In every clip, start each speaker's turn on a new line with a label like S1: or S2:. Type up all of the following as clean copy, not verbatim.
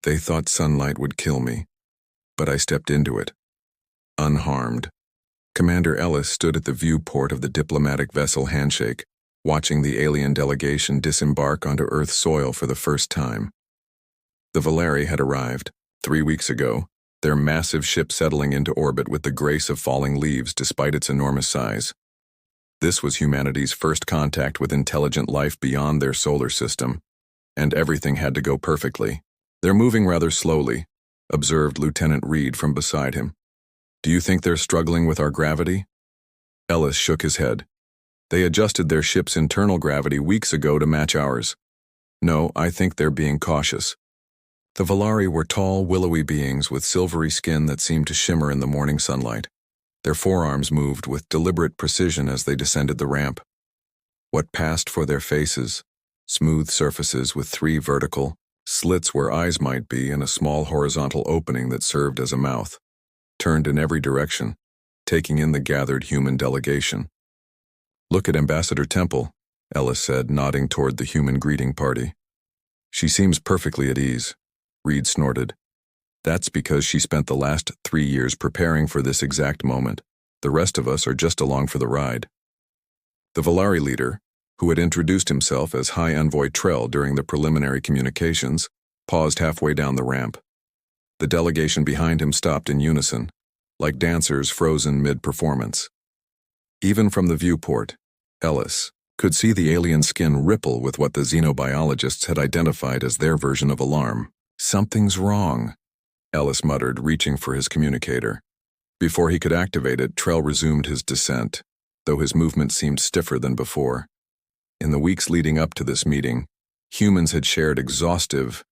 S1: They thought sunlight would kill me, but I stepped into it, unharmed. Commander Ellis stood at the viewport of the diplomatic vessel Handshake, watching the alien delegation disembark onto Earth's soil for the first time. The Valeri had arrived, 3 weeks ago, their massive ship settling into orbit with the grace of falling leaves despite its enormous size. This was humanity's first contact with intelligent life beyond their solar system, and everything had to go perfectly. "They're moving rather slowly," observed Lieutenant Reed from beside him. "Do you think they're struggling with our gravity?" Ellis shook his head. "They adjusted their ship's internal gravity weeks ago to match ours. No, I think they're being cautious." The Valeri were tall, willowy beings with silvery skin that seemed to shimmer in the morning sunlight. Their forearms moved with deliberate precision as they descended the ramp. What passed for their faces, smooth surfaces with 3 vertical slits where eyes might be and a small horizontal opening that served as a mouth, turned in every direction, taking in the gathered human delegation. "Look at Ambassador Temple," Ellis said, nodding toward the human greeting party. "She seems perfectly at ease," Reed snorted. "That's because she spent the last 3 years preparing for this exact moment. The rest of us are just along for the ride." The Valeri leader, who had introduced himself as High Envoy Trell during the preliminary communications, paused halfway down the ramp. The delegation behind him stopped in unison, like dancers frozen mid-performance. Even from the viewport, Ellis could see the alien skin ripple with what the xenobiologists had identified as their version of alarm. "Something's wrong," Ellis muttered, reaching for his communicator. Before he could activate it, Trell resumed his descent, though his movement seemed stiffer than before. In the weeks leading up to this meeting, humans had shared exhaustive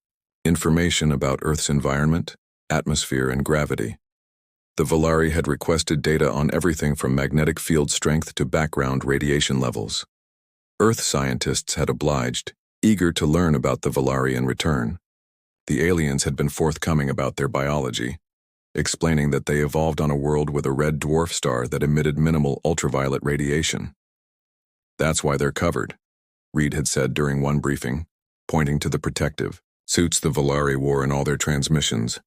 S1: information about Earth's environment, atmosphere, and gravity. The Valeri had requested data on everything from magnetic field strength to background radiation levels. Earth scientists had obliged, eager to learn about the Valeri in return. The aliens had been forthcoming about their biology, explaining that they evolved on a world with a red dwarf star that emitted minimal ultraviolet radiation. "That's why they're covered," Reed had said during one briefing, pointing to the protective suits the Valeri wore in all their transmissions.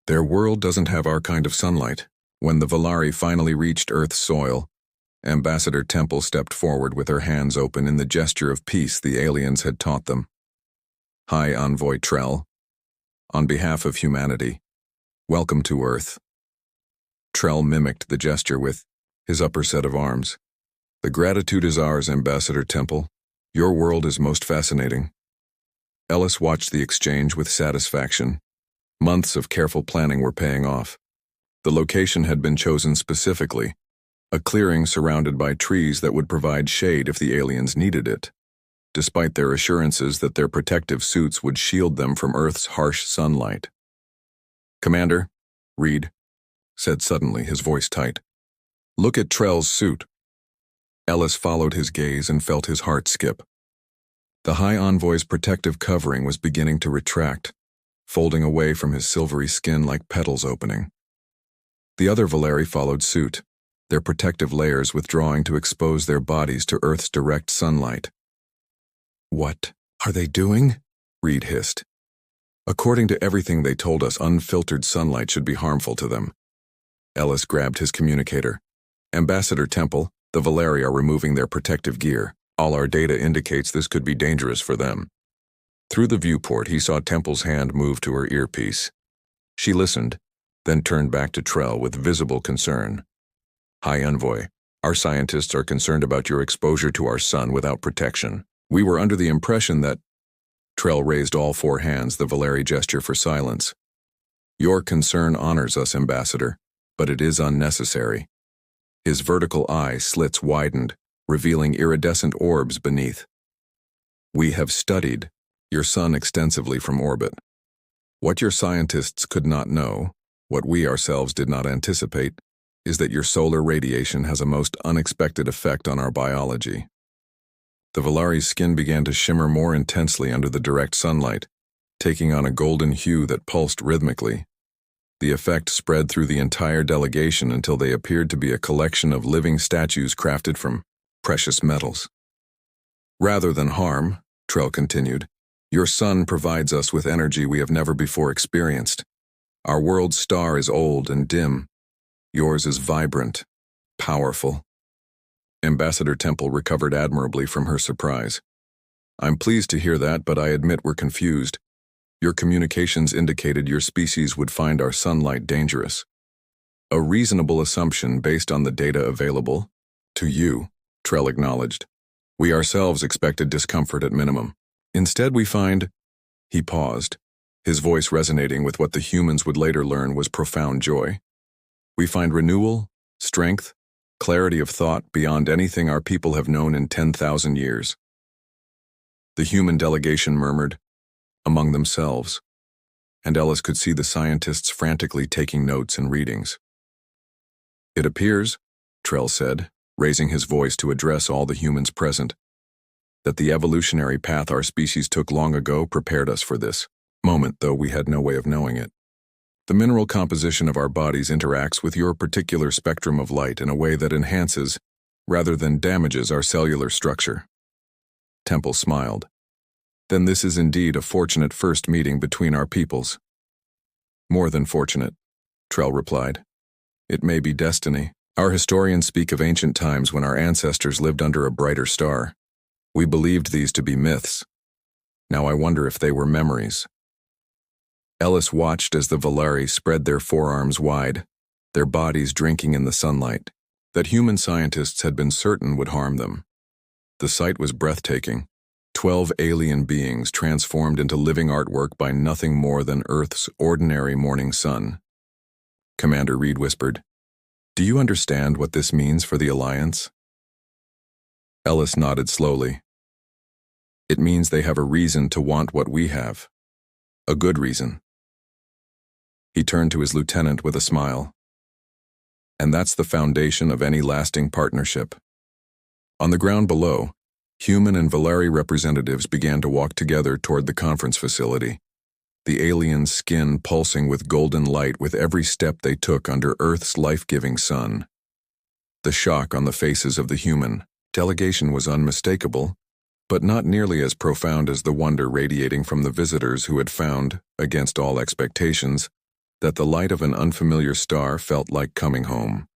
S1: "Their world doesn't have our kind of sunlight." When the Valeri finally reached Earth's soil, Ambassador Temple stepped forward with her hands open in the gesture of peace the aliens had taught them. "High Envoy Trell, on behalf of humanity, welcome to Earth." Trell mimicked the gesture with his upper set of arms. "The gratitude is ours, Ambassador Temple. Your world is most fascinating." Ellis watched the exchange with satisfaction. Months of careful planning were paying off. The location had been chosen specifically, a clearing surrounded by trees that would provide shade if the aliens needed it, despite their assurances that their protective suits would shield them from Earth's harsh sunlight. "Commander," Reed said suddenly, his voice tight, "look at Trell's suit." Ellis followed his gaze and felt his heart skip. The High Envoy's protective covering was beginning to retract, folding away from his silvery skin like petals opening. The other Valeri followed suit, their protective layers withdrawing to expose their bodies to Earth's direct sunlight. "What are they doing?" Reed hissed. "According to everything they told us, unfiltered sunlight should be harmful to them." Ellis grabbed his communicator. "Ambassador Temple, the Valeri are removing their protective gear. All our data indicates this could be dangerous for them." Through the viewport, he saw Temple's hand move to her earpiece. She listened, then turned back to Trell with visible concern. "High Envoy, our scientists are concerned about your exposure to our sun without protection. We were under the impression that—" Trell raised all 4 hands, the Valeri gesture for silence. "Your concern honors us, Ambassador, but it is unnecessary." His vertical eye slits widened, revealing iridescent orbs beneath. "We have studied your sun extensively from orbit. What your scientists could not know, what we ourselves did not anticipate, is that your solar radiation has a most unexpected effect on our biology." The Valeri's skin began to shimmer more intensely under the direct sunlight, taking on a golden hue that pulsed rhythmically. The effect spread through the entire delegation until they appeared to be a collection of living statues crafted from precious metals. "Rather than harm," Trell continued, Your sun provides us with energy we have never before experienced. Our world's star is old and dim. Yours is vibrant, powerful. Ambassador Temple recovered admirably from her surprise. I'm pleased to hear that, but I admit we're confused. Your communications indicated your species would find our sunlight dangerous. A reasonable assumption based on the data available. To you, Trell acknowledged. We ourselves expected discomfort at minimum. Instead we find... He paused, his voice resonating with what the humans would later learn was profound joy. We find renewal, strength, clarity of thought beyond anything our people have known in 10,000 years. The human delegation murmured, among themselves, and Ellis could see the scientists frantically taking notes and readings. It appears, Trell said, raising his voice to address all the humans present, that the evolutionary path our species took long ago prepared us for this moment, though we had no way of knowing it. The mineral composition of our bodies interacts with your particular spectrum of light in a way that enhances, rather than damages, our cellular structure. Temple smiled. Then this is indeed a fortunate first meeting between our peoples. More than fortunate, Trell replied. It may be destiny. Our historians speak of ancient times when our ancestors lived under a brighter star. We believed these to be myths. Now I wonder if they were memories. Ellis watched as the Valari spread their forearms wide, their bodies drinking in the sunlight, that human scientists had been certain would harm them. The sight was breathtaking. 12 alien beings transformed into living artwork by nothing more than Earth's ordinary morning sun. Commander Reed whispered, "Do you understand what this means for the Alliance?" Ellis nodded slowly. "It means they have a reason to want what we have. A good reason." He turned to his lieutenant with a smile. "And that's the foundation of any lasting partnership." On the ground below, human and Valari representatives began to walk together toward the conference facility, the aliens' skin pulsing with golden light with every step they took under Earth's life-giving sun. The shock on the faces of the human delegation was unmistakable, but not nearly as profound as the wonder radiating from the visitors who had found, against all expectations, that the light of an unfamiliar star felt like coming home.